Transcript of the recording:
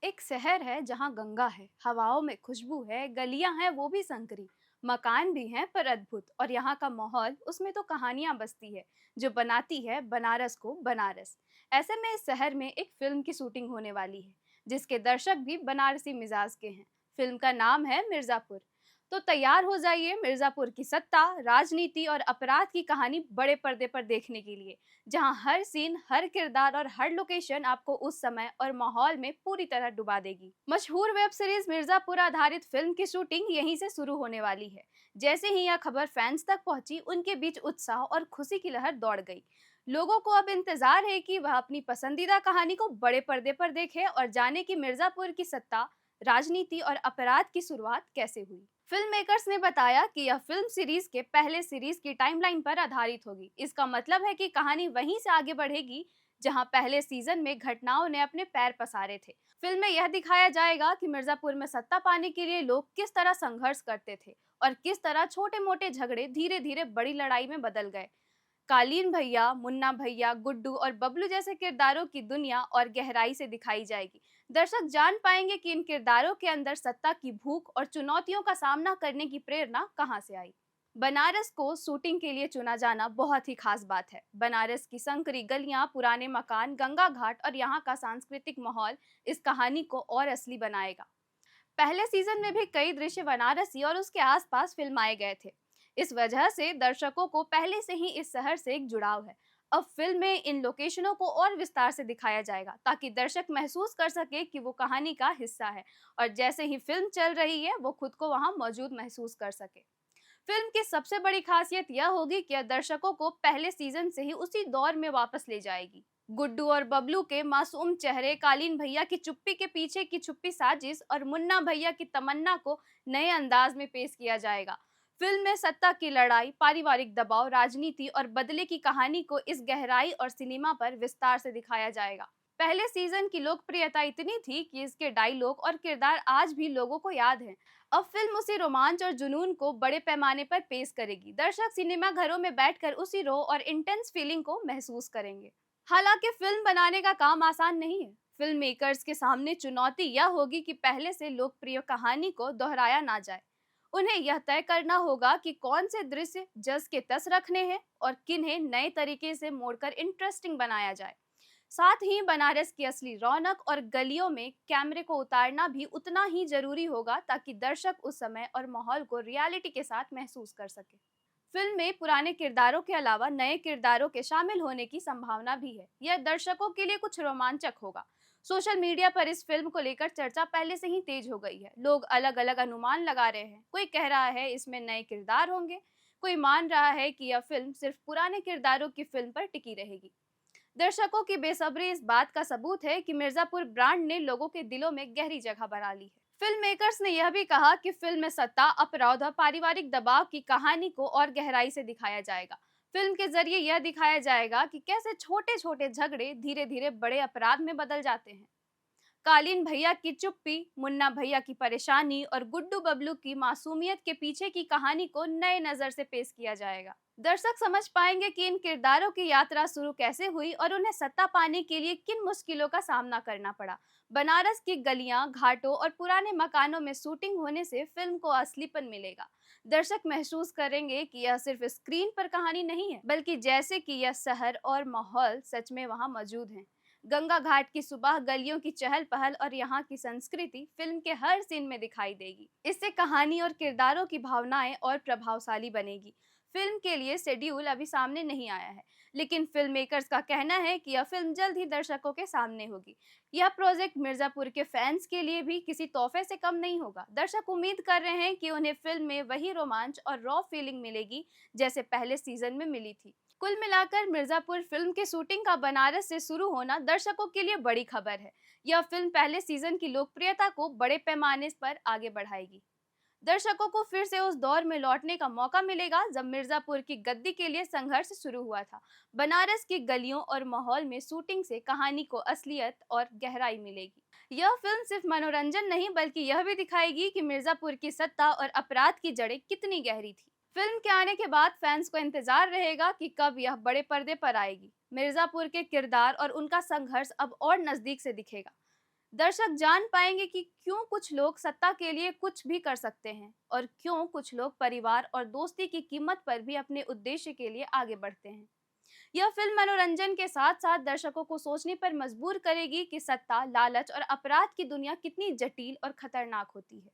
एक शहर है जहाँ गंगा है, हवाओं में खुशबू है, गलियां हैं वो भी संकरी, मकान भी हैं पर अद्भुत। और यहाँ का माहौल, उसमें तो कहानियां बसती है जो बनाती है बनारस को बनारस। ऐसे में इस शहर में एक फिल्म की शूटिंग होने वाली है, जिसके दर्शक भी बनारसी मिजाज के हैं। फिल्म का नाम है मिर्जापुर। तो तैयार हो जाइए मिर्जापुर की सत्ता, राजनीति और अपराध की कहानी बड़े पर्दे पर देखने के लिए, जहां हर सीन, हर किरदार और हर लोकेशन आपको उस समय और माहौल में पूरी तरह डुबा देगी। मशहूर वेब सीरीज मिर्जापुर आधारित फिल्म की शूटिंग यहीं से शुरू होने वाली है। जैसे ही यह खबर फैंस तक पहुंची, उनके बीच उत्साह और खुशी की लहर दौड़ गई। लोगों को अब इंतजार है कि वह अपनी पसंदीदा कहानी को बड़े पर्दे पर देखे और जाने कि मिर्जापुर की सत्ता, राजनीति और अपराध की शुरुआत कैसे हुई। फिल्म मेकर्स ने बताया कि यह फिल्म सीरीज के पहले सीरीज की टाइमलाइन पर आधारित होगी। इसका मतलब है कि कहानी वहीं से आगे बढ़ेगी जहां पहले सीजन में घटनाओं ने अपने पैर पसारे थे। फिल्म में यह दिखाया जाएगा कि मिर्जापुर में सत्ता पाने के लिए लोग किस तरह संघर्ष करते थे और किस तरह छोटे मोटे झगड़े धीरे धीरे बड़ी लड़ाई में बदल गए। कालीन भैया, मुन्ना भैया, गुड्डू और बबलू जैसे किरदारों की दुनिया और गहराई से दिखाई जाएगी। दर्शक जान पाएंगे कि इन किरदारों के अंदर सत्ता की भूख और चुनौतियों का सामना करने की प्रेरणा कहां से आई। बनारस को शूटिंग के लिए चुना जाना बहुत ही खास बात है। बनारस की संकरी गलियां, पुराने मकान, गंगा घाट और यहाँ का सांस्कृतिक माहौल इस कहानी को और असली बनाएगा। पहले सीजन में भी कई दृश्य बनारसी और उसके आसपास फिल्माए गए थे। इस वजह से दर्शकों को पहले से ही इस शहर से एक जुड़ाव है। अब फिल्म में इन लोकेशनों को और विस्तार से दिखाया जाएगा ताकि दर्शक महसूस कर सके कि वो कहानी का हिस्सा है, और जैसे ही फिल्म चल रही है वो खुद को वहां मौजूद महसूस कर सके। फिल्म की सबसे बड़ी खासियत यह होगी कि यह दर्शकों को पहले सीजन से ही उसी दौर में वापस ले जाएगी। गुड्डू और बबलू के मासूम चेहरे, कालीन भैया की चुप्पी के पीछे की छुपी साजिश और मुन्ना भैया की तमन्ना को नए अंदाज में पेश किया जाएगा। फिल्म में सत्ता की लड़ाई, पारिवारिक दबाव, राजनीति और बदले की कहानी को इस गहराई और सिनेमा पर विस्तार से दिखाया जाएगा। पहले सीजन की लोकप्रियता इतनी थी कि इसके डायलॉग और किरदार आज भी लोगों को याद हैं। अब फिल्म उसी रोमांच और जुनून को बड़े पैमाने पर पेश करेगी। दर्शक सिनेमा घरों में बैठकर उसी रो और इंटेंस फीलिंग को महसूस करेंगे। हालांकि फिल्म बनाने का काम आसान नहीं है। फिल्म मेकर्स के सामने चुनौती यह होगी कि पहले से लोकप्रिय कहानी को दोहराया ना जाए। उन्हें यह तय करना होगा कि कौन से दृश्य जस के तस रखने हैं और किन्हें नए तरीके से मोड़कर इंटरेस्टिंग बनाया जाए। साथ ही बनारस की असली रौनक और गलियों में कैमरे को उतारना भी उतना ही जरूरी होगा ताकि दर्शक उस समय और माहौल को रियलिटी के साथ महसूस कर सके। फिल्म में पुराने किरदारों के अलावा नए किरदारों के शामिल होने की संभावना भी है। यह दर्शकों के लिए कुछ रोमांचक होगा। सोशल मीडिया पर इस फिल्म को लेकर चर्चा पहले से ही तेज हो गई है। लोग अलग अलग अनुमान लगा रहे हैं। कोई कह रहा है इसमें नए किरदार होंगे, कोई मान रहा है कि यह फिल्म सिर्फ पुराने किरदारों की फिल्म पर टिकी रहेगी। दर्शकों की बेसब्री इस बात का सबूत है कि मिर्जापुर ब्रांड ने लोगों के दिलों में गहरी जगह बना ली है। फिल्म मेकर्स ने यह भी कहा कि फिल्म में सत्ता, अपराध और पारिवारिक दबाव की कहानी को और गहराई से दिखाया जाएगा। फिल्म के जरिए यह दिखाया जाएगा कि कैसे छोटे छोटे झगड़े धीरे धीरे बड़े अपराध में बदल जाते हैं। कालीन भैया की चुप्पी, मुन्ना भैया की परेशानी और गुड्डू बबलू की मासूमियत के पीछे की कहानी को नए नजर से पेश किया जाएगा। दर्शक समझ पाएंगे कि इन किरदारों की यात्रा शुरू कैसे हुई और उन्हें सत्ता पाने के लिए किन मुश्किलों का सामना करना पड़ा। बनारस की गलियां, घाटों और पुराने मकानों में शूटिंग होने से फिल्म को असलीपन मिलेगा। दर्शक महसूस करेंगे कि यह सिर्फ स्क्रीन पर कहानी नहीं है, बल्कि जैसे कि यह शहर और माहौल सच में वहां मौजूद है। गंगा घाट की सुबह, गलियों की चहल पहल और यहाँ की संस्कृति फिल्म के हर सीन में दिखाई देगी। इससे कहानी और किरदारों की भावनाएं और प्रभावशाली बनेगी। फिल्म के लिए शेड्यूल अभी सामने नहीं आया है, लेकिन फिल्म मेकर्स का कहना है कि यह फिल्म जल्द ही दर्शकों के सामने होगी। यह प्रोजेक्ट मिर्जापुर के फैंस के लिए भी किसी तोहफे से कम नहीं होगा। दर्शक उम्मीद कर रहे हैं कि उन्हें फिल्म में वही रोमांच और रॉ फीलिंग मिलेगी जैसे पहले सीजन में मिली थी। कुल मिलाकर मिर्जापुर फिल्म के शूटिंग का बनारस से शुरू होना दर्शकों के लिए बड़ी खबर है। यह फिल्म पहले सीजन की लोकप्रियता को बड़े पैमाने पर आगे बढ़ाएगी। दर्शकों को फिर से उस दौर में लौटने का मौका मिलेगा जब मिर्जापुर की गद्दी के लिए संघर्ष शुरू हुआ था। बनारस की गलियों और माहौल में शूटिंग से कहानी को असलियत और गहराई मिलेगी। यह फिल्म सिर्फ मनोरंजन नहीं, बल्कि यह भी दिखाएगी कि मिर्जापुर की सत्ता और अपराध की जड़ें कितनी गहरी थी। फिल्म के आने के बाद फैंस को इंतजार रहेगा कि कब यह बड़े पर्दे पर आएगी। मिर्जापुर के किरदार और उनका संघर्ष अब और नजदीक से दिखेगा। दर्शक जान पाएंगे कि क्यों कुछ लोग सत्ता के लिए कुछ भी कर सकते हैं और क्यों कुछ लोग परिवार और दोस्ती की कीमत पर भी अपने उद्देश्य के लिए आगे बढ़ते हैं। यह फिल्म मनोरंजन के साथ साथ दर्शकों को सोचने पर मजबूर करेगी कि सत्ता, लालच और अपराध की दुनिया कितनी जटिल और खतरनाक होती है।